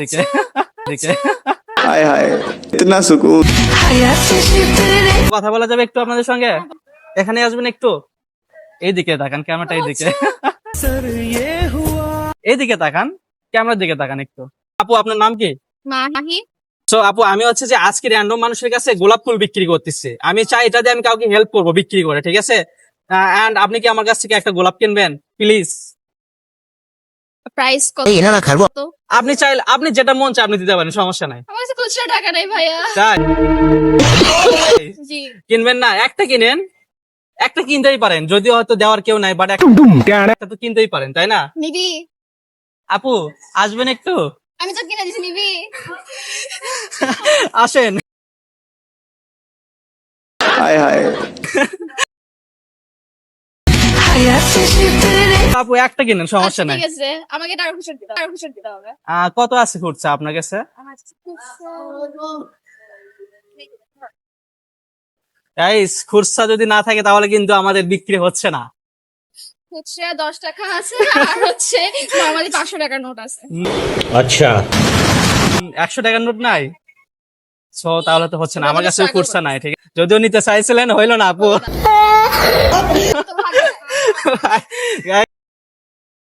দিকে দিকে हाय हाय इतना सुकून। কথা বলা যাবে একটু আপনাদের সঙ্গে? এখানে আসবেন একটু, এইদিকে তাকান, ক্যামেরাটা এইদিকে, এইদিকে তাকান, ক্যামেরার দিকে তাকান একটু। আপু আপনার নাম কি? মাহি। তো আপু আমি হচ্ছে যে আজকে র্যান্ডম মানুষের কাছে গোলাপ ফুল বিক্রি করতেছি, আমি চাই এটা দিয়ে আমি কাউকে হেল্প করবো বিক্রি করে, ঠিক আছে? এন্ড আপনি কি আমার কাছ থেকে একটা গোলাপ কিনবেন প্লিজ? প্রাইস কত? আপনি চাইলে আপনি যেটা মন চায় আপনি দিতে পারেন, সমস্যা নাই। আমার কাছে খুচরা টাকা নাই ভাইয়া। তাই জি। কিনবেন না? একটা কিনেন, একটা কিনতেই পারেন, যদিও হয়তো দেওয়ার কেউ নাই, বাট একটা তো কিনতেই পারেন, তাই না? নিবি? আপু আসবেন একটু, আমি তো কিনে দিছি, নিবি? আসেন। हाय हाय আপু একটা কিনেন, সমস্যা আচ্ছা, নাই। ঠিক আছে, আমাকে টাকা খুচরা দিতে হবে, টাকা খুচরা দিতে হবে। কত আছে ফুটছে আপনার কাছে? আমার কাছে গাইস খুচরা যদি না থাকে তাহলে কিন্তু আমাদের বিক্রি হচ্ছে না। খুচরা 10 টাকা আছে, আর হচ্ছে নরমালি 500 টাকার নোট আছে। अच्छा 100 টাকার নোট নাই? সো তাহলে তো হচ্ছে না, আমার কাছে struggle খুচরা নাই, ঠিক আছে? যদিও নিতে চাইছিলেন, হইলো না আপু। তো ভালো। Guys,